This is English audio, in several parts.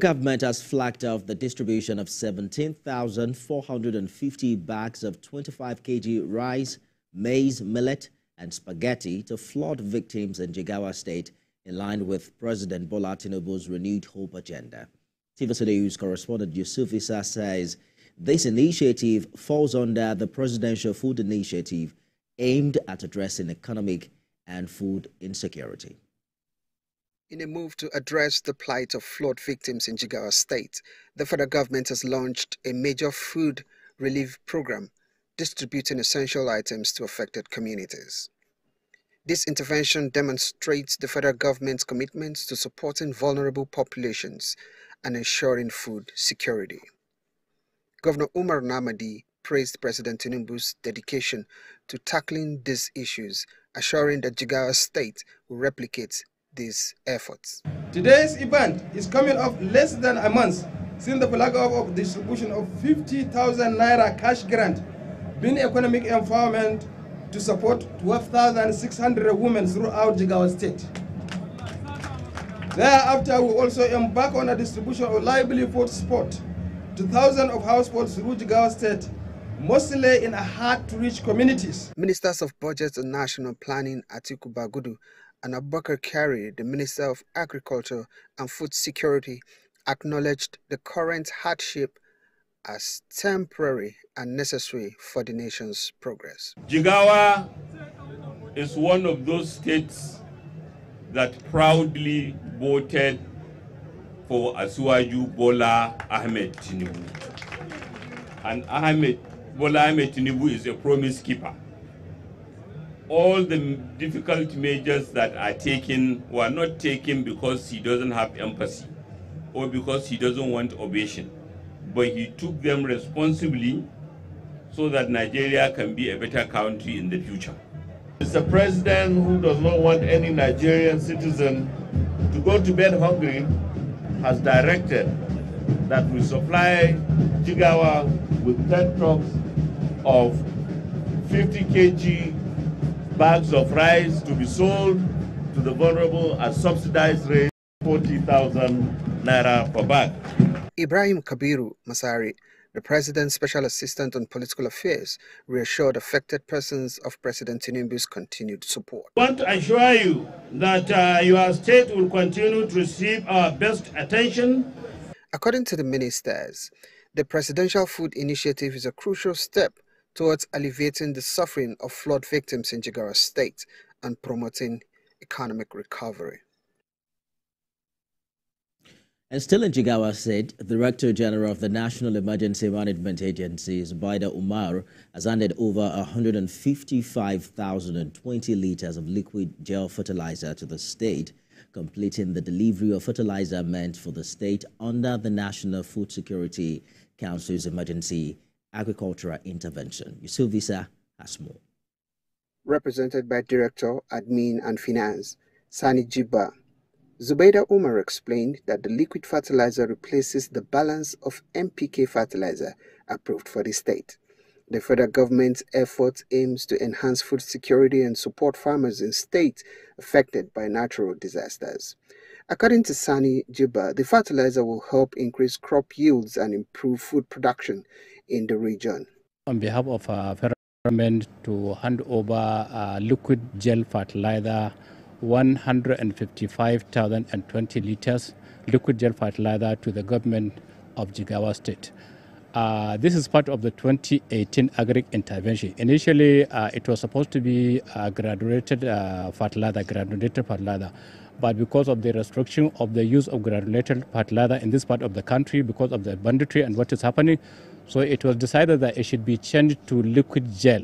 Government has flagged off the distribution of 17,450 bags of 25 kg rice, maize, millet, and spaghetti to flood victims in Jigawa State, in line with President Bola Tinubu's renewed hope agenda. TVC News Correspondent Yusif Isah says this initiative falls under the Presidential Food Initiative aimed at addressing economic and food insecurity. In a move to address the plight of flood victims in Jigawa State, the federal government has launched a major food relief program distributing essential items to affected communities. This intervention demonstrates the federal government's commitment to supporting vulnerable populations and ensuring food security. Governor Umar Namadi praised President Tinubu's dedication to tackling these issues, assuring that Jigawa State will replicate these efforts. Today's event is coming off less than a month since the flag of distribution of 50,000 naira cash grant, being economic empowerment to support 12,600 women throughout Jigawa State. Thereafter, we also embark on a distribution of livelihood support to thousands of households through Jigawa State, mostly in hard-to-reach communities. Ministers of Budget and National Planning Atiku Bagudu and Abubakar Kari, the Minister of Agriculture and Food Security, acknowledged the current hardship as temporary and necessary for the nation's progress. Jigawa is one of those states that proudly voted for Asuwaju Bola Ahmed Tinubu. And Bola Ahmed Tinubu is a promise keeper. All the difficult measures that are taken were not taken because he doesn't have empathy or because he doesn't want ovation, but he took them responsibly so that Nigeria can be a better country in the future. It's a president who does not want any Nigerian citizen to go to bed hungry, has directed that we supply Jigawa with 10 trucks of 50 kg bags of rice to be sold to the vulnerable at subsidized rate, 40,000 naira per bag. Ibrahim Kabiru Masari, the President's Special Assistant on Political Affairs, reassured affected persons of President Tinubu's continued support. I want to assure you that your state will continue to receive our best attention. According to the ministers, the Presidential Food Initiative is a crucial step towards alleviating the suffering of flood victims in Jigawa State and promoting economic recovery. And still in Jigawa State, the Director General of the National Emergency Management Agency, Zubaida Umar, has handed over 155,020 liters of liquid gel fertilizer to the state, completing the delivery of fertilizer meant for the state under the National Food Security Council's emergency agricultural intervention. Yusif Isah has more. Represented by Director, Admin and Finance, Sani Jiba, Zubaida Umar explained that the liquid fertilizer replaces the balance of NPK fertilizer approved for the state. The federal government's effort aims to enhance food security and support farmers in states affected by natural disasters. According to Sani Jiba, the fertilizer will help increase crop yields and improve food production in the region. On behalf of federal government to hand over liquid gel fertilizer, 155,020 liters liquid gel fertilizer to the government of Jigawa State. This is part of the 2018 agri intervention. Initially, it was supposed to be granulated fertilizer, but because of the restriction of the use of granulated fertilizer in this part of the country, because of the banditry and what is happening, so it was decided that it should be changed to liquid gel.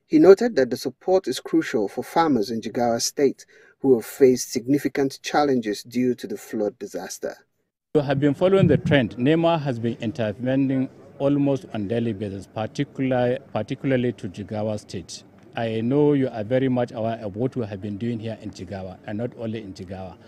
He noted that the support is crucial for farmers in Jigawa State who have faced significant challenges due to the flood disaster. We have been following the trend. NEMA has been intervening almost on a daily basis, particularly to Jigawa State. I know you are very much aware of what we have been doing here in Jigawa, and not only in Jigawa.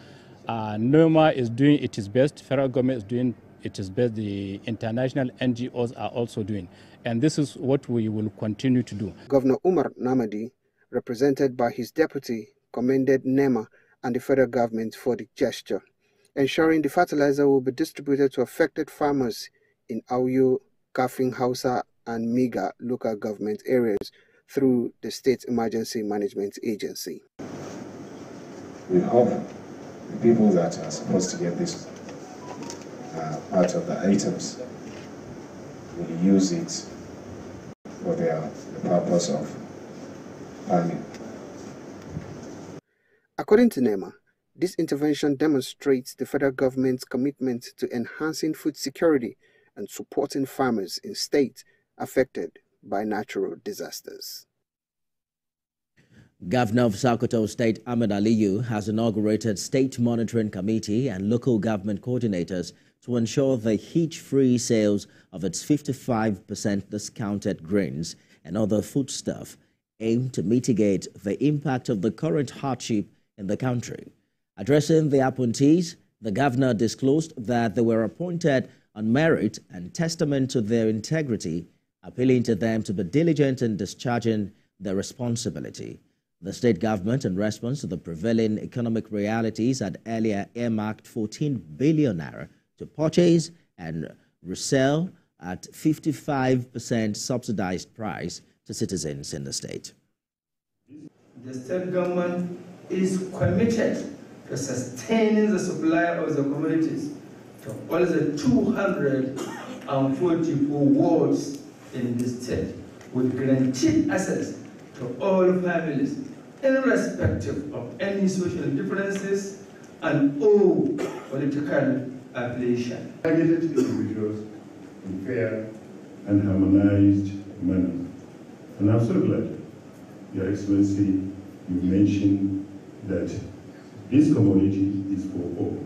NEMA is doing its best, federal government is doing its best, the international NGOs are also doing. And this is what we will continue to do. Governor Umar Namadi, represented by his deputy, commended NEMA and the federal government for the gesture. ensuring the fertilizer will be distributed to affected farmers in Auyo, Kafing, Hausa, and Miga local government areas through the State Emergency Management Agency. We hope the people that are supposed to get this part of the items will use it for the purpose of farming. According to NEMA, this intervention demonstrates the federal government's commitment to enhancing food security and supporting farmers in states affected by natural disasters. Governor of Sokoto State Ahmed Aliyu has inaugurated State Monitoring Committee and local government coordinators to ensure the hitch-free sales of its 55% discounted grains and other foodstuff, aimed to mitigate the impact of the current hardship in the country. Addressing the appointees, the governor disclosed that they were appointed on merit and testament to their integrity, appealing to them to be diligent in discharging their responsibility. The state government, in response to the prevailing economic realities, had earlier earmarked 14 billion naira to purchase and resell at 55% subsidized price to citizens in the state. The state government is committed to sustaining the supply of the commodities to all the 244 wards in the state, with guaranteed access to all families, irrespective of any social differences and all political affiliation. Targeted individuals in fair and harmonized manner. And I'm so glad, Your Excellency, you mentioned that this commodity is for all.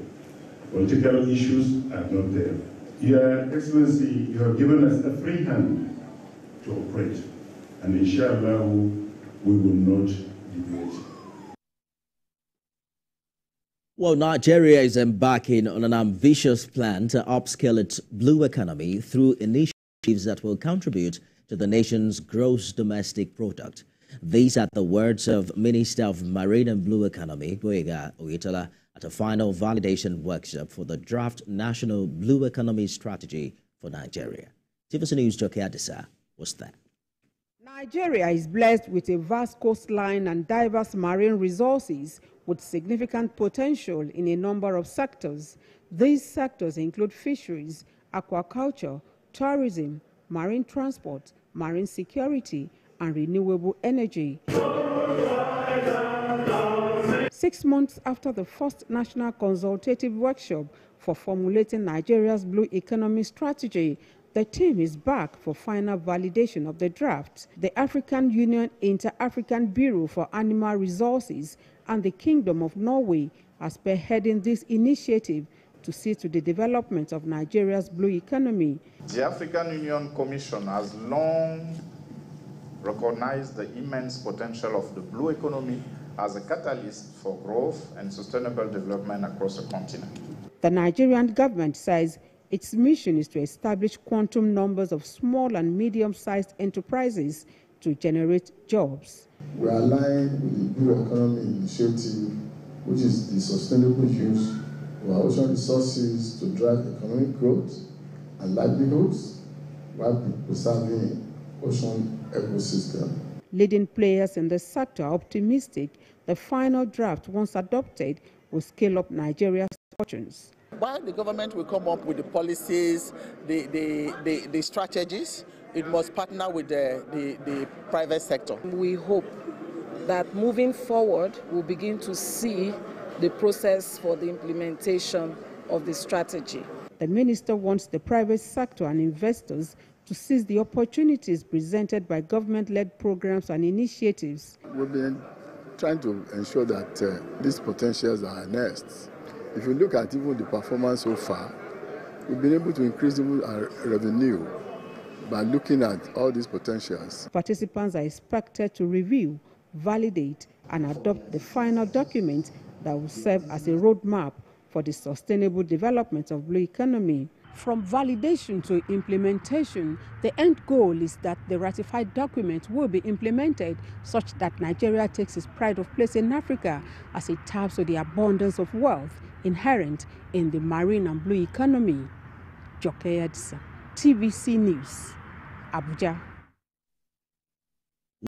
Political issues are not there. Your Excellency, you have given us a free hand to operate, and inshallah, we will not deviate. Well, Nigeria is embarking on an ambitious plan to upscale its blue economy through initiatives that will contribute to the nation's gross domestic product. These are the words of Minister of Marine and Blue Economy, Boyega Oyetola, at a final validation workshop for the draft National Blue Economy Strategy for Nigeria. TVC News Jockey Isah was there. Nigeria is blessed with a vast coastline and diverse marine resources with significant potential in a number of sectors. These sectors include fisheries, aquaculture, tourism, marine transport, marine security, and renewable energy. 6 months after the first national consultative workshop for formulating Nigeria's blue economy strategy, the team is back for final validation of the draft. The African Union Inter-African Bureau for Animal Resources and the Kingdom of Norway are spearheading this initiative to see to the development of Nigeria's blue economy. The African Union Commission has long recognized the immense potential of the blue economy as a catalyst for growth and sustainable development across the continent. The Nigerian government says its mission is to establish quantum numbers of small and medium-sized enterprises to generate jobs. We are aligned with the Blue Economy Initiative, which is the sustainable use of our ocean resources to drive economic growth and livelihoods while preserving ocean ecosystem. Leading players in the sector are optimistic the final draft, once adopted, will scale up Nigeria's fortunes. While the government will come up with the policies, the strategies, it must partner with the private sector. We hope that moving forward, we'll begin to see the process for the implementation of the strategy. The minister wants the private sector and investors to seize the opportunities presented by government-led programs and initiatives. We've been trying to ensure that these potentials are harnessed. If you look at even the performance so far, we've been able to increase our revenue by looking at all these potentials. Participants are expected to review, validate, and adopt the final document that will serve as a roadmap for the sustainable development of blue economy. From validation to implementation, the end goal is that the ratified document will be implemented such that Nigeria takes its pride of place in Africa as it taps to the abundance of wealth inherent in the marine and blue economy. Joke Edsa, TVC News, Abuja.